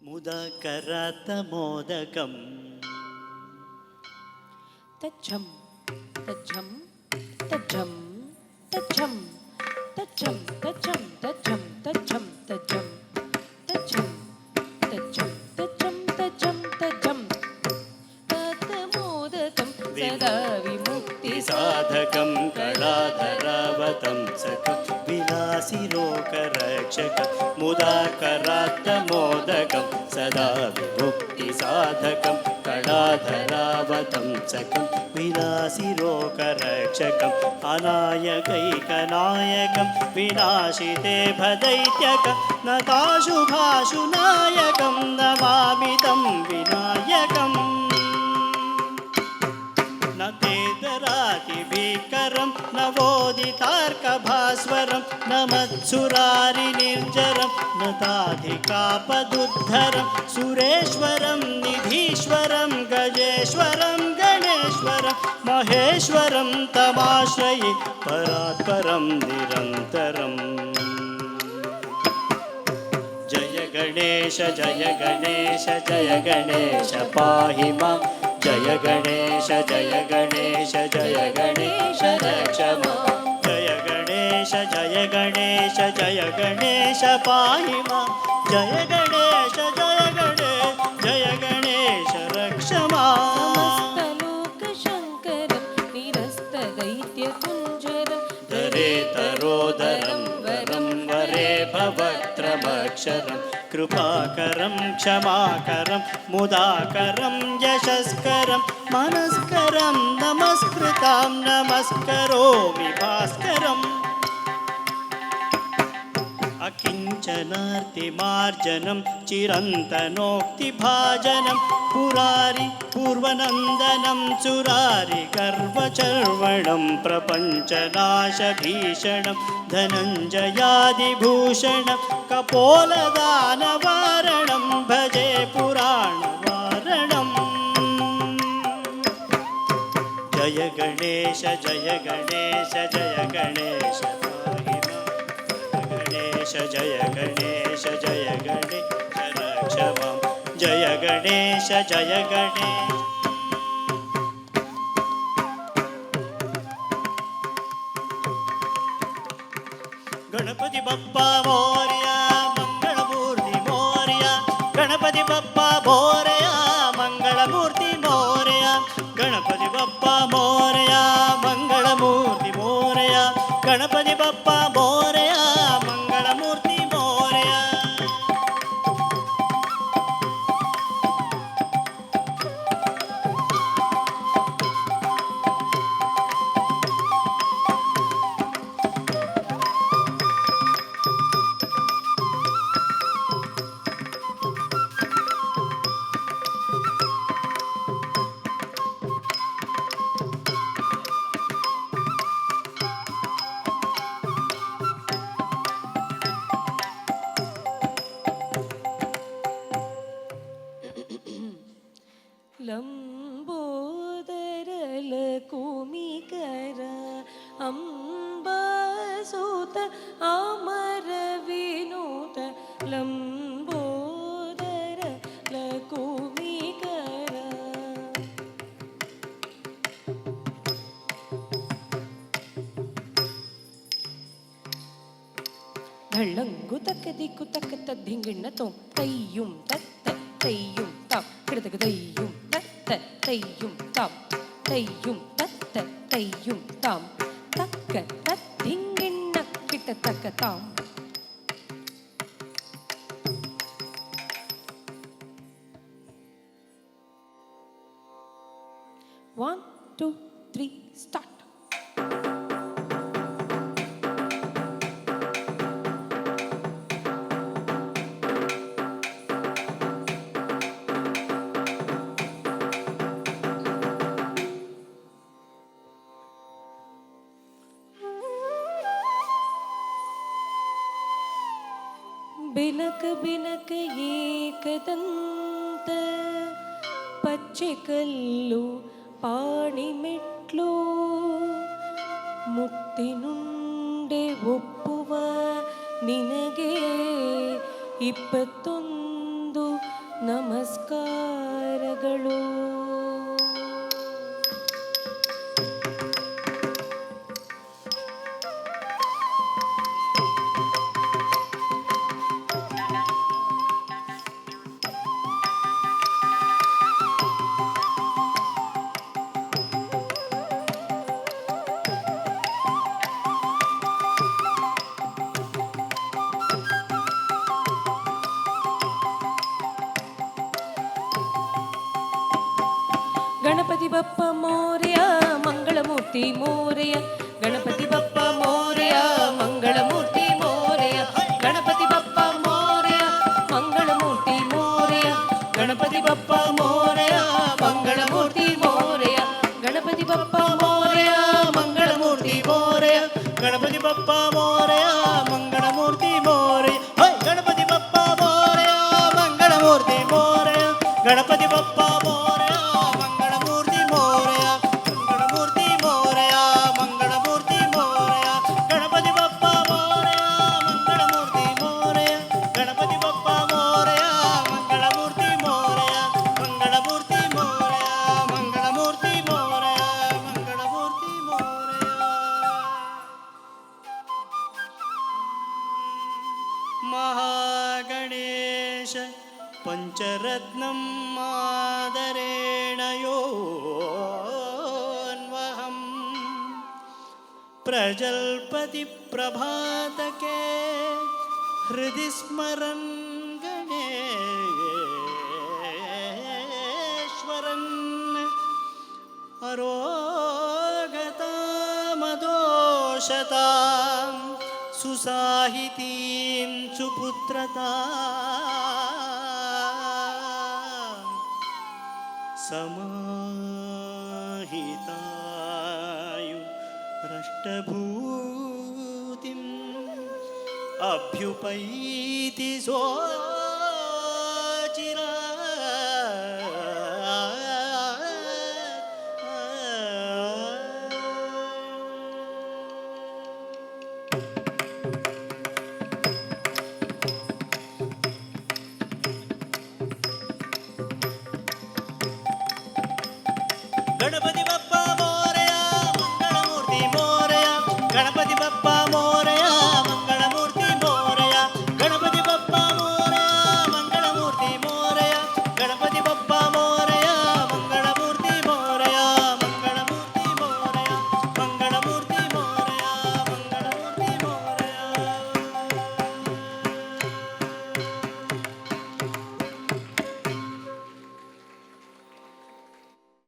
ಮುದಕರತ ಮೋದಕಂ ತಜ್ಜಂ ತಜ್ಜಂ ತಜ್ಜಂ ತಜ್ಜಂ ತಜ್ಜಂ ತಜ್ಜಂ ತಜ್ಜಂ ತಜ್ಜಂ ತಜ್ಜಂ ತಜ್ಜಂ ತಜ್ಜಂ ತಜ್ಜಂ ತಜ್ಜಂ ತಜ್ಜಂ ತತ್ ಮೋದಕಂ ಸದಾ ವಿಮುಕ್ತಿ ಸಾಧಕಂ ಕಳಾಧರಾವತಂ ಸಕಂ ವಿಲಾಸಿ ಲೋಕರಕ್ಷಕಂ ಮುದಾಕರಾತ್ತ ಮೋದಕಂ ಸದಾ ವಿಮುಕ್ತಿ ಸಾಧಕಂ ಕಳಾಧರಾವತಂ ಸಕಂ ವಿಲಾಸಿ ಲೋಕರಕ್ಷಕಂ ಅನಾಯಕೈಕನಾಯಕಂ ವಿನಾಶಿತೆ ಭದೈತ್ಯಕಂ ನತಾಶುಭಾಶುನಾಯಕಂ ನಮಾಮಿ तं ವಿನಾಯಕಂ ನ ತೇದರಾತಿ ಭೀಕರಂ ನವೋದಿತಾರ್ಕಭಾಸ್ವರಂ ನ ಮತ್ಸುರಾರಿ ನಿರ್ಜರಂ ನ ತಾಧಿಕಾಪದುದ್ಧರಂ ಸುರೇಶ್ವರಂ ನಿಧೀಶ್ವರಂ ಗಜೇಶ್ವರಂ ಗಣೇಶ್ವರಂ ಮಹೇಶ್ವರಂ ತಮಾಶ್ರಯೇ ಪರಾತ್ಪರಂ ನಿರಂತರಂ ಜಯ ಗಣೇಶ ಜಯ ಗಣೇಶ ಜಯ ಗಣೇಶ ಪಾಹಿ ಮಾಂ ಜಯ ಗಣೇಶ ಜಯ ಗಣೇಶ ಜಯ ಗಣೇಶ ರಕ್ಷ ಮಾಂ ಜಯ ಗಣೇಶ ಜಯ ಗಣೇಶ ಜಯ ಗಣೇಶ ಪಾಹಿ ಮಾಂ ಜಯ ಗಣೇಶ ಜಯ ಗಣೇಶ ಜಯ ಗಣೇಶ ರಕ್ಷ ಮಾಂ ಸಮಸ್ತಲೋಕ ಶಂಕರಂ ನಿರಸ್ತ ದೈತ್ಯ ಕುಂಜರಂ ಧರೆ ತರೋದರಂ ವರಂ ವರೇ ಭವಕ್ತ್ರಮಕ್ಷರಂ ಕೃಪಾಕರಂ ಕ್ಷಮಾಕರಂ ಮುದಾಕರಂ ಯಶಸ್ಕರಂ ಮನಸ್ಕರಂ ನಮಸ್ಕೃತಾಂ ನಮಸ್ಕರೋಮಿ ಭಾಸ್ಕರಂ ಅಕಿಂಚನಾರ್ತಿಮಾರ್ಜನಂ ಚಿರಂತನೋಕ್ತಿಭಾಜನಂ ಪುರಾರಿ ಪೂರ್ವನಂದನಂ ಸುರಾರಿ ಗರ್ವಚರ್ವಣಂ ಪ್ರಪಂಚನಾಶಭೀಷಣಂ ಧನಂಜಯಾದಿಭೂಷಣಂ ಕಪೋಲದಾನವಾರಣಂ ಭಜೆ ಪುರಾಣವಾರಣಂ ಜಯ ಗಣೇಶ ಜಯ ಗಣೇಶ ಜಯ ಗಣೇಶ ಜಯ ಗಣೇಶ ಜಯ ಗಣೇಶ ರಕ್ಷ ಮಾಂ ಜಯ ಗಣೇಶ ಜಯ ಗಣೇಶ ಗಣಪತಿ ಬಪ್ಪ ಮೋರ್ಯ ಮಂಗಳಮೂರ್ತಿ ಮೋರ್ಯ ಗಣಪತಿ ಬಪ್ಪ ಮೋರ್ಯ ಮಂಗಳಮೂರ್ತಿ ಮೋರ್ಯ ಗಣಪತಿ ಬಪ್ಪ ಮೋರ್ಯ ಮಂಗಳಮೂರ್ತಿ ಮೋರ್ಯ ಗಣಪತಿ ಬಪ್ಪ ಮೋರ್ಯ ಮಂಗಳಮೂರ್ತಿ ಮೋರ್ಯ ಲಂಬೋದರಲ ಕುಮಿಕರ ಅಂಬಾಸುತ ಅಮರ ವಿನೂತ ಲಂಬೋದರಲ ಕುಮಿಕರ ಧಳ್ಳಂಗು ತಕ್ಕ ದಿಕ್ಕು ತಕ್ಕ ತದ್ದಿಂಗಿಣ್ಣ ತೋಂ ತೈಯುಂ ತತ್ತ ತೈಯುಂ ತಾಂ ಕಿಡತಕ ತೈಯುಂ ತತ್ತ ತೈಯುಂ ತಾಂ ತೈಯುಂ ತತ್ತ ತೈಯುಂ ತಾಂ ತಕ್ಕ ತದ್ದಿಂಗಿಣ್ಣ ಕಿಟತಕ ತಾಂ 1 2 3 ಸ್ಟಾರ್ಟ್. ಬಿನಕ ಬಿನಕ ಏಕದಂತ ಪಚ್ಚೆಕಲ್ಲು ಪಾಣಿಮೆಟ್ಲು ಮುಕ್ತಿ ನುಂಡೆ ಒಪ್ಪುವ ನಿನಗೆ 21 ನಮಸ್ಕಾರಗಳು. ಗಣಪತಿ ಬಪ್ಪ ಮೋರೆಯ ಮಂಗಳಮೂರ್ತಿ ಮೋರೆಯ, ಗಣಪತಿ ಬಪ್ಪ ಮೋರೆಯ ಮಂಗಳಮೂರ್ತಿ ಮೋರೆಯ, ಗಣಪತಿ ಬಪ್ಪ ಮೋರೆಯ ಮಂಗಳಮೂರ್ತಿ ಮೋರೆಯ, ಗಣಪತಿ ಬಪ್ಪ ಮೋರೆಯ ಮಂಗಳಮೂರ್ತಿ ಮೋರೆಯ, ಗಣಪತಿ ಬಪ್ಪ ಮೋರೆಯ ಮಂಗಳಮೂರ್ತಿ ಮೋರೆಯ, ಗಣಪತಿ ಬಪ್ಪ ಮೋರೆಯ ಮಂಗಳಮೂರ್ತಿ ಮೋರೆಯ, ಗಣಪತಿ ಬಪ್ಪ ಮೋರೆಯ ಮಂಗಳಮೂರ್ತಿ ಮೋರೆಯ, ಗಣಪತಿ ಬಪ್ಪ ಮೋರೆಯ ಮಂಗಳಮೂರ್ತಿ ಮೋರೆಯ, ಮಂಗಳಮೂರ್ತಿ ಮೋರೆಯ ಮಂಗಳಮೂರ್ತಿ ಮೋರೆಯ, ಗಣಪತಿ ಬಪ್ಪ ಮೋರೆಯ ಮಂಗಳಮೂರ್ತಿ ಮೋರೆಯ, ಗಣಪತಿ ಬಪ್ಪ ಮೋರೆಯ ಮಂಗಳಮೂರ್ತಿ ಮೋರೆಯ, ಮಂಗಳಮೂರ್ತಿ ಮೋರೆಯ ಮಂಗಳಮೂರ್ತಿ ಮೋರೆಯ, ಮಂಗಳಮೂರ್ತಿ ಮೋರೆಯ. ಮಹಾಗಣೇಶ ಪಂಚರತ್ನಂ ಆದರೇಣ ಯೋನ್ವಹಂ ಪ್ರಜಲ್ಪತಿ ಪ್ರಭಾತಕೆ ಹೃದಯ ಸ್ಮರನ್ ಗಣೇಶ್ವರನ್ ಅರೋಗತಾಮದೋಷತಾಂ ಸುಸಾಹಿತೀಂ ಸುಪುತ್ರತಾ ಸಮಾಹಿತಾಯು ರಷ್ಟಭೂತಿಂ ಅಭ್ಯುಪೈತಿ ಸೋಚಿರಾ ಗಣಪತಿ